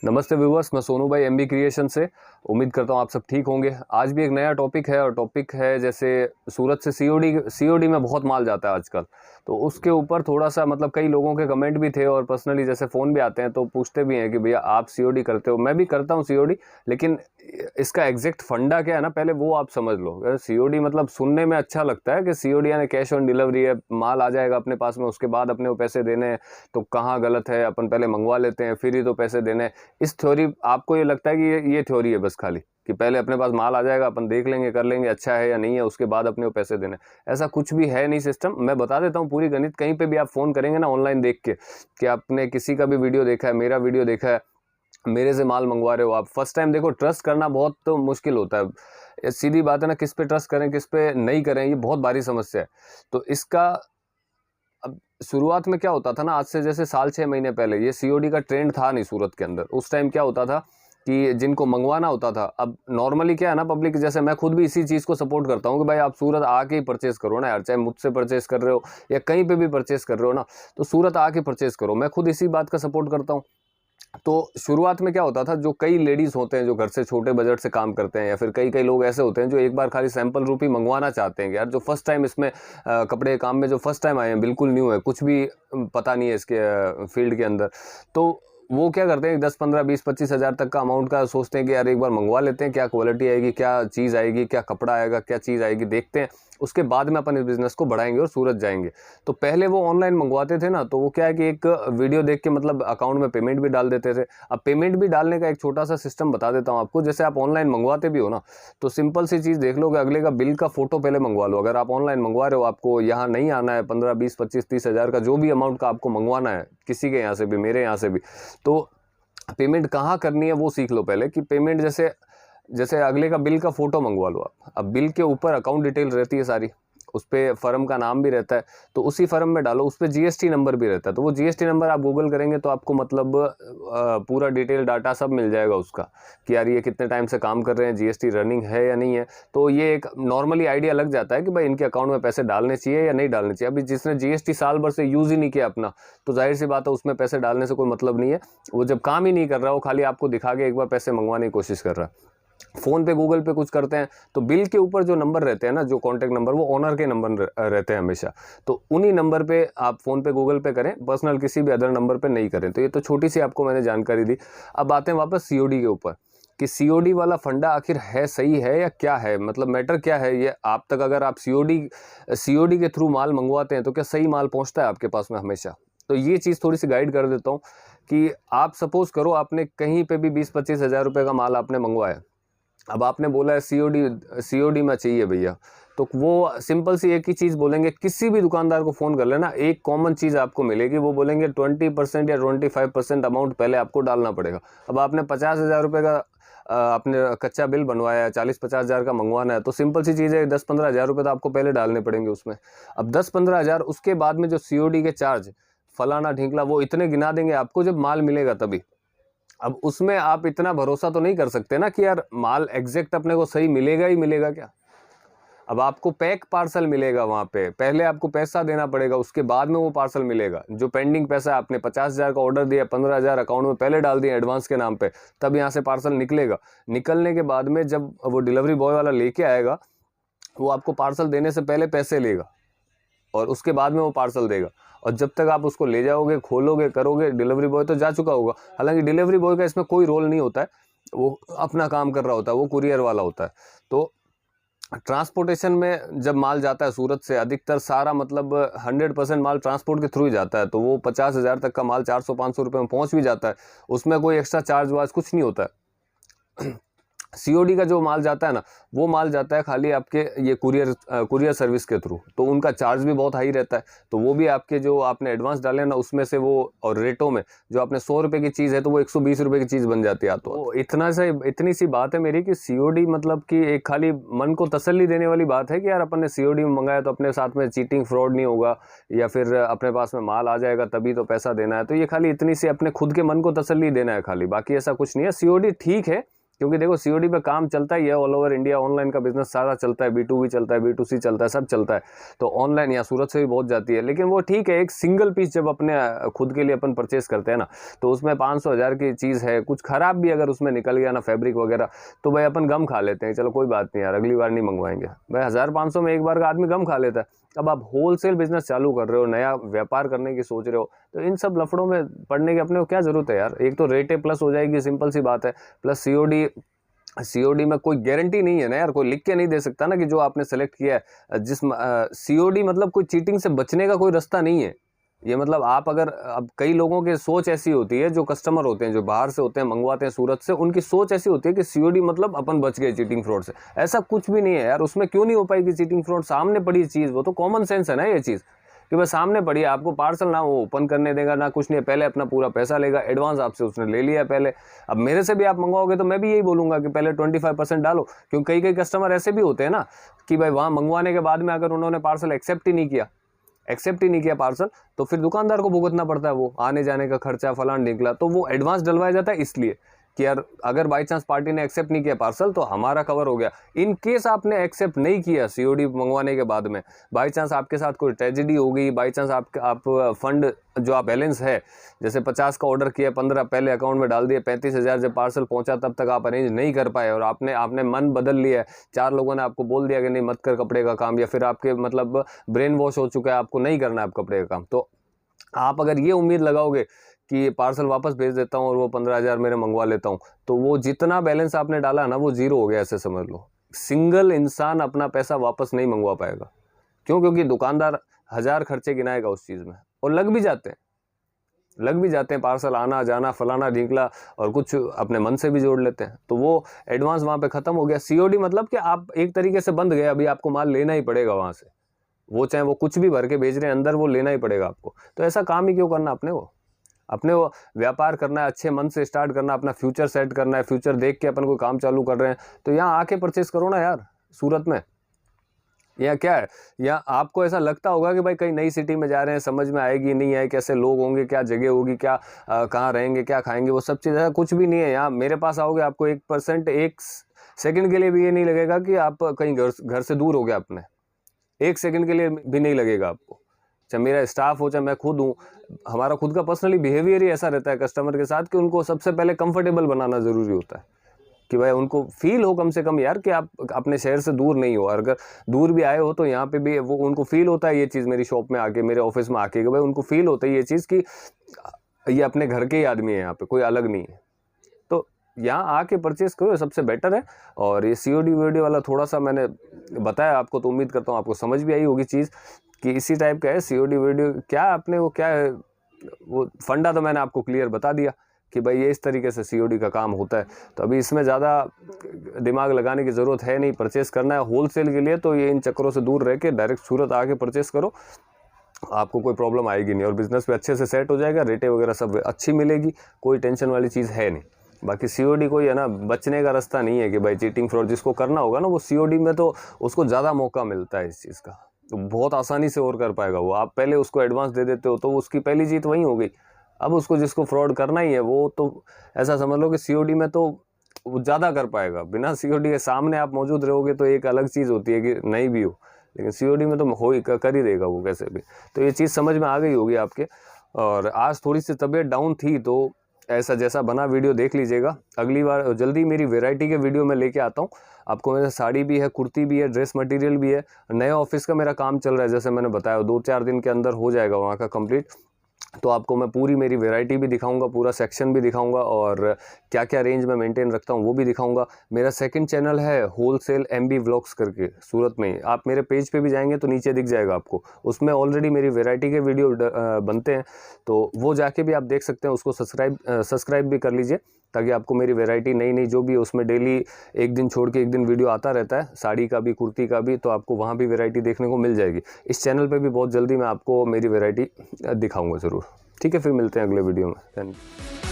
नमस्ते व्यूवर्स, मैं सोनू भाई एमबी क्रिएशन से। उम्मीद करता हूँ आप सब ठीक होंगे। आज भी एक नया टॉपिक है और टॉपिक है जैसे सूरत से सीओडी में बहुत माल जाता है आजकल, तो उसके ऊपर थोड़ा सा मतलब कई लोगों के कमेंट भी थे और पर्सनली जैसे फ़ोन भी आते हैं तो पूछते भी हैं कि भैया आप सीओडी करते हो। मैं भी करता हूँ सीओडी, लेकिन इसका एग्जैक्ट फंडा क्या है ना, पहले वो आप समझ लो। सीओडी मतलब सुनने में अच्छा लगता है कि सीओडी यानी कैश ऑन डिलीवरी है, माल आ जाएगा अपने पास में, उसके बाद अपने को पैसे देने हैं। तो कहाँ गलत है, अपन पहले मंगवा लेते हैं फिर ही तो पैसे देने हैं। इस थ्योरी आपको ये लगता है कि ये थ्योरी है बस खाली, कि पहले अपने पास माल आ जाएगा, अपन देख लेंगे कर लेंगे अच्छा है या नहीं है, उसके बाद अपने को पैसे देने। ऐसा कुछ भी है नहीं सिस्टम। मैं बता देता हूँ पूरी गणित। कहीं पे भी आप फ़ोन करेंगे ना ऑनलाइन देख के कि आपने किसी का भी वीडियो देखा है, मेरा वीडियो देखा है, मेरे से माल मंगवा रहे हो आप, फर्स्ट टाइम देखो ट्रस्ट करना बहुत तो मुश्किल होता है। सीधी बात है ना, किस पे ट्रस्ट करें किस पे नहीं करें, ये बहुत भारी समस्या है। तो इसका अब शुरुआत में क्या होता था ना, आज से जैसे साल 6 महीने पहले ये सीओडी का ट्रेंड था नहीं सूरत के अंदर। उस टाइम क्या होता था कि जिनको मंगवाना होता था, अब नॉर्मली क्या है ना, पब्लिक जैसे मैं खुद भी इसी चीज़ को सपोर्ट करता हूँ कि भाई आप सूरत आके ही परचेस करो ना यार, चाहे मुझसे परचेस कर रहे हो या कहीं पे भी परचेस कर रहे हो ना, तो सूरत आके परचेस करो। मैं खुद इसी बात का सपोर्ट करता हूँ। तो शुरुआत में क्या होता था, जो कई लेडीज़ होते हैं जो घर से छोटे बजट से काम करते हैं, या फिर कई कई लोग ऐसे होते हैं जो एक बार खाली सैंपल रूप ही मंगवाना चाहते हैं कि यार जो फर्स्ट टाइम इसमें कपड़े काम में जो फर्स्ट टाइम आए हैं, बिल्कुल न्यू है, कुछ भी पता नहीं है इसके फील्ड के अंदर। तो वो क्या करते हैं, 10 15 20 25 हज़ार तक का अमाउंट का सोचते हैं कि यार एक बार मंगवा लेते हैं, क्या क्वालिटी आएगी, क्या चीज़ आएगी, क्या कपड़ा आएगा, क्या चीज़ आएगी, देखते हैं, उसके बाद में अपन इस बिज़नेस को बढ़ाएंगे और सूरत जाएंगे। तो पहले वो ऑनलाइन मंगवाते थे ना, तो वो क्या है कि एक वीडियो देख के मतलब अकाउंट में पेमेंट भी डाल देते थे। अब पेमेंट भी डालने का एक छोटा सा सिस्टम बता देता हूँ आपको। जैसे आप ऑनलाइन मंगवाते भी हो ना, तो सिंपल सी चीज़ देख लो कि अगले का बिल का फोटो पहले मंगवा लो। अगर आप ऑनलाइन मंगवा रहे हो, आपको यहाँ नहीं आना है 15 20 25 30 हज़ार का जो भी अमाउंट का आपको मंगवाना है, किसी के यहाँ से भी मेरे यहाँ से भी, तो पेमेंट कहाँ करनी है वो सीख लो पहले। कि पेमेंट जैसे जैसे अगले का बिल का फोटो मंगवा लो आप। अब बिल के ऊपर अकाउंट डिटेल रहती है सारी, उस पर फर्म का नाम भी रहता है, तो उसी फर्म में डालो, उस पर जीएसटी नंबर भी रहता है। तो वो जीएसटी नंबर आप गूगल करेंगे तो आपको मतलब पूरा डिटेल डाटा सब मिल जाएगा उसका, कि यार ये कितने टाइम से काम कर रहे हैं, जीएसटी रनिंग है या नहीं है। तो ये एक नॉर्मली आइडिया लग जाता है कि भाई इनके अकाउंट में पैसे डालने चाहिए या नहीं डालने चाहिए। अभी जिसने जीएसटी साल भर से यूज़ ही नहीं किया अपना, तो जाहिर सी बात है उसमें पैसे डालने से कोई मतलब नहीं है। वो जब काम ही नहीं कर रहा, वो खाली आपको दिखा के एक बार पैसे मंगवाने की कोशिश कर रहा है। फ़ोन पे गूगल पे कुछ करते हैं तो बिल के ऊपर जो नंबर रहते हैं ना, जो कॉन्टैक्ट नंबर, वो ओनर के नंबर रहते हैं हमेशा। तो उन्हीं नंबर पे आप फ़ोन पे गूगल पे करें, पर्सनल किसी भी अदर नंबर पे नहीं करें। तो ये तो छोटी सी आपको मैंने जानकारी दी। अब आते हैं वापस सीओडी के ऊपर, कि सीओडी वाला फंडा आखिर है सही है या क्या है, मतलब मैटर क्या है ये आप तक। अगर आप सीओडी के थ्रू माल मंगवाते हैं तो क्या सही माल पहुँचता है आपके पास में हमेशा? तो ये चीज़ थोड़ी सी गाइड कर देता हूँ कि आप सपोज़ करो आपने कहीं पे भी 20 25 हज़ार रुपये का माल आपने मंगवाया। अब आपने बोला है सीओडी में चाहिए भैया, तो वो सिंपल सी एक ही चीज़ बोलेंगे। किसी भी दुकानदार को फ़ोन कर लेना, एक कॉमन चीज़ आपको मिलेगी, वो बोलेंगे 20% या 25% अमाउंट पहले आपको डालना पड़ेगा। अब आपने 50 हज़ार रुपये का आपने कच्चा बिल बनवाया है, 40 50 हज़ार का मंगवाना है, तो सिंपल सी चीज़ है 10 15 हज़ार रुपये तो आपको पहले डालने पड़ेंगे उसमें। अब 10 15 हज़ार उसके बाद में जो सीओडी के चार्ज फलाना ढींकला वो इतने गिना देंगे आपको जब माल मिलेगा तभी। अब उसमें आप इतना भरोसा तो नहीं कर सकते ना कि यार माल एग्जैक्ट अपने को सही मिलेगा ही मिलेगा क्या। अब आपको पैक पार्सल मिलेगा, वहाँ पे पहले आपको पैसा देना पड़ेगा, उसके बाद में वो पार्सल मिलेगा। जो पेंडिंग पैसा आपने 50 हज़ार का ऑर्डर दिया, 15 हज़ार अकाउंट में पहले डाल दिए एडवांस के नाम पे, तब यहाँ से पार्सल निकलेगा। निकलने के बाद में जब वो डिलीवरी बॉय वाला लेके आएगा, वो आपको पार्सल देने से पहले पैसे लेगा और उसके बाद में वो पार्सल देगा। और जब तक आप उसको ले जाओगे, खोलोगे, करोगे, डिलीवरी बॉय तो जा चुका होगा। हालांकि डिलीवरी बॉय का इसमें कोई रोल नहीं होता है, वो अपना काम कर रहा होता है, वो कुरियर वाला होता है। तो ट्रांसपोर्टेशन में जब माल जाता है सूरत से, अधिकतर सारा मतलब 100% माल ट्रांसपोर्ट के थ्रू ही जाता है। तो वो 50 हज़ार तक का माल 400 500 रुपये में पहुँच भी जाता है, उसमें कोई एक्स्ट्रा चार्ज वार्ज कुछ नहीं होता है। सीओडी का जो माल जाता है ना, वो माल जाता है खाली आपके ये कुरियर सर्विस के थ्रू, तो उनका चार्ज भी बहुत हाई रहता है। तो वो भी आपके जो आपने एडवांस डाले ना उसमें से वो, और रेटों में जो आपने 100 रुपये की चीज़ है तो वो 120 रुपये की चीज़ बन जाती है। तो इतनी सी बात है मेरी कि सीओडी मतलब कि एक खाली मन को तसल्ली देने वाली बात है कि यार अपन ने सीओडी में मंगाया तो अपने साथ में चीटिंग फ्रॉड नहीं होगा, या फिर अपने पास में माल आ जाएगा तभी तो पैसा देना है। तो ये खाली इतनी सी अपने खुद के मन को तसल्ली देना है खाली, बाकी ऐसा कुछ नहीं है। सीओडी ठीक है क्योंकि देखो सीओडी पे काम चलता ही है ऑल ओवर इंडिया, ऑनलाइन का बिजनेस सारा चलता है, B2B चलता है, B2C चलता है, सब चलता है। तो ऑनलाइन यहाँ सूरत से भी बहुत जाती है, लेकिन वो ठीक है, एक सिंगल पीस जब अपने खुद के लिए अपन परचेस करते हैं ना, तो उसमें 500-1000 की चीज़ है, कुछ ख़राब भी अगर उसमें निकल गया ना फैब्रिक वगैरह, तो भाई अपन गम खा लेते हैं, चलो कोई बात नहीं यार, अगली बार नहीं मंगवाएंगे भाई। 1500 में एक बार का आदमी गम खा लेता है। अब आप होलसेल बिजनेस चालू कर रहे हो, नया व्यापार करने की सोच रहे हो, तो इन सब लफड़ों में पड़ने की अपने को क्या जरूरत है यार। एक तो रेटें प्लस हो जाएगी, सिंपल सी बात है, प्लस सीओडी में कोई गारंटी नहीं है ना यार, कोई लिख के नहीं दे सकता ना कि जो आपने सेलेक्ट किया है। जिस सीओडी मतलब कोई चीटिंग से बचने का कोई रास्ता नहीं है ये। मतलब आप अगर, अब कई लोगों की सोच ऐसी होती है, जो कस्टमर होते हैं, जो बाहर से होते हैं, मंगवाते हैं सूरत से, उनकी सोच ऐसी होती है कि सीओडी मतलब अपन बच गए चीटिंग फ्रॉड से। ऐसा कुछ भी नहीं है यार, उसमें क्यों नहीं हो पाएगी चीटिंग फ्रॉड। सामने पड़ी चीज़, वो तो कॉमन सेंस है ना ये चीज़, कि बस सामने पड़ी है, आपको पार्सल ना वो ओपन करने देगा ना कुछ नहीं, पहले अपना पूरा पैसा लेगा, एडवांस आपसे उसने ले लिया पहले। अब मेरे से भी आप मंगवाओगे तो मैं भी यही बोलूंगा कि पहले 25% डालो, क्योंकि कई कस्टमर ऐसे भी होते हैं ना कि भाई वहाँ मंगवाने के बाद में अगर उन्होंने पार्सल एक्सेप्ट ही नहीं किया पार्सल, तो फिर दुकानदार को भुगतना पड़ता है, वो आने जाने का खर्चा फलान निकला। तो वो एडवांस डलवाया जाता है इसलिए कि यार अगर बाई चांस पार्टी ने एक्सेप्ट नहीं किया पार्सल तो हमारा कवर हो गया। इन केस आपने एक्सेप्ट नहीं किया सीओडी मंगवाने के बाद में, बाई चांस आपके साथ कोई ट्रेजेडी हो गई, बाई चांस आप फंड जो आप बैलेंस है, जैसे 50 का ऑर्डर किया, 15 पहले अकाउंट में डाल दिए, 35,000 जब पार्सल पहुंचा तब तक आप अरेंज नहीं कर पाए, और आपने मन बदल लिया, 4 लोगों ने आपको बोल दिया कि नहीं मत कर कपड़े का काम, या फिर आपके मतलब ब्रेन वॉश हो चुका है, आपको नहीं करना है आप कपड़े का काम, तो आप अगर ये उम्मीद लगाओगे कि पार्सल वापस भेज देता हूँ और वो 15,000 मेरे मंगवा लेता हूँ, तो वो जितना बैलेंस आपने डाला ना वो जीरो हो गया, ऐसे समझ लो। सिंगल इंसान अपना पैसा वापस नहीं मंगवा पाएगा। क्यों? क्योंकि दुकानदार 1000 खर्चे गिनाएगा उस चीज़ में, और लग भी जाते हैं पार्सल आना जाना फलाना ढींकला, और कुछ अपने मन से भी जोड़ लेते हैं, तो वो एडवांस वहाँ पे ख़त्म हो गया। सीओडी मतलब कि आप एक तरीके से बंद गए, अभी आपको माल लेना ही पड़ेगा वहाँ से, वो चाहे वो कुछ भी भर के भेज रहे हैं अंदर, वो लेना ही पड़ेगा आपको। तो ऐसा काम ही क्यों करना अपने वो व्यापार करना है, अच्छे मन से स्टार्ट करना, अपना फ्यूचर सेट करना है, फ्यूचर देख के अपन कोई काम चालू कर रहे हैं, तो यहाँ आके परचेस करो ना यार सूरत में। यहाँ क्या है, यहाँ आपको ऐसा लगता होगा कि भाई कहीं नई सिटी में जा रहे हैं, समझ में आएगी नहीं आए, कैसे लोग होंगे, क्या जगह होगी, क्या कहाँ रहेंगे, क्या खाएंगे, वो सब चीज़, ऐसा कुछ भी नहीं है। यहाँ मेरे पास आओगे आपको 1% 1 सेकंड के लिए भी ये नहीं लगेगा कि आप कहीं घर से दूर हो गए अपने, 1 सेकंड के लिए भी नहीं लगेगा आपको। चाहे मेरा स्टाफ हो, चाहे मैं खुद हूँ, हमारा खुद का पर्सनली बिहेवियर ही ऐसा रहता है कस्टमर के साथ कि उनको सबसे पहले कंफर्टेबल बनाना ज़रूरी होता है, कि भाई उनको फील हो कम से कम यार कि आप अपने शहर से दूर नहीं हो, और अगर दूर भी आए हो तो यहाँ पे भी वो उनको फील होता है ये चीज़, मेरी शॉप में आके, मेरे ऑफिस में आके, कि भाई उनको फील होता है ये चीज़ कि ये अपने घर के ही आदमी है, यहाँ पे कोई अलग नहीं है। तो यहाँ आके परचेस करो, सबसे बेटर है। और ये सीओडी वीओडी वाला थोड़ा सा मैंने बताया आपको, तो उम्मीद करता हूँ आपको समझ भी आई होगी चीज़ कि इसी टाइप का है सीओडी वीडियो। क्या अपने वो क्या है, वो फंडा तो मैंने आपको क्लियर बता दिया कि भाई ये इस तरीके से सीओडी का काम होता है। तो अभी इसमें ज़्यादा दिमाग लगाने की ज़रूरत है नहीं, परचेस करना है होलसेल के लिए तो ये इन चक्करों से दूर रह के डायरेक्ट सूरत आके परचेस करो, आपको कोई प्रॉब्लम आएगी नहीं, और बिज़नेस पे अच्छे से सेट हो जाएगा, रेटें वगैरह सब अच्छी मिलेगी, कोई टेंशन वाली चीज़ है नहीं। बाकी सीओडी कोई है ना बचने का रास्ता नहीं है कि भाई चीटिंग फ्रॉड जिसको करना होगा ना, वो सीओडी में तो उसको ज़्यादा मौका मिलता है इस चीज़ का, तो बहुत आसानी से और कर पाएगा वो। आप पहले उसको एडवांस दे देते हो तो उसकी पहली जीत वहीं हो गई। अब उसको जिसको फ्रॉड करना ही है वो तो ऐसा समझ लो कि सीओडी में तो वो ज़्यादा कर पाएगा, बिना सीओडी के सामने आप मौजूद रहोगे तो एक अलग चीज़ होती है कि नहीं भी हो, लेकिन सीओडी में तो हो ही कर ही देगा वो कैसे भी। तो ये चीज़ समझ में आ गई होगी आपके। और आज थोड़ी सी तबीयत डाउन थी तो ऐसा जैसा बना वीडियो देख लीजिएगा। अगली बार जल्दी मेरी वैरायटी के वीडियो में लेके आता हूँ आपको। मेरे साड़ी भी है, कुर्ती भी है, ड्रेस मटेरियल भी है। नए ऑफिस का मेरा काम चल रहा है, जैसे मैंने बताया 2-4 दिन के अंदर हो जाएगा वहाँ का कंप्लीट। तो आपको मैं पूरी मेरी वैरायटी भी दिखाऊंगा, पूरा सेक्शन भी दिखाऊंगा, और क्या क्या रेंज में मेंटेन रखता हूँ वो भी दिखाऊंगा। मेरा सेकंड चैनल है होलसेल MB व्लॉग्स करके, सूरत में ही। आप मेरे पेज पे भी जाएंगे तो नीचे दिख जाएगा आपको, उसमें ऑलरेडी मेरी वैरायटी के वीडियो बनते हैं, तो वो जाके भी आप देख सकते हैं। उसको सब्सक्राइब भी कर लीजिए ताकि आपको मेरी वैरायटी नई नई जो भी है उसमें डेली एक दिन छोड़ के एक दिन वीडियो आता रहता है, साड़ी का भी कुर्ती का भी, तो आपको वहाँ भी वैरायटी देखने को मिल जाएगी। इस चैनल पे भी बहुत जल्दी मैं आपको मेरी वैरायटी दिखाऊंगा ज़रूर। ठीक है, फिर मिलते हैं अगले वीडियो में। धन्यवाद।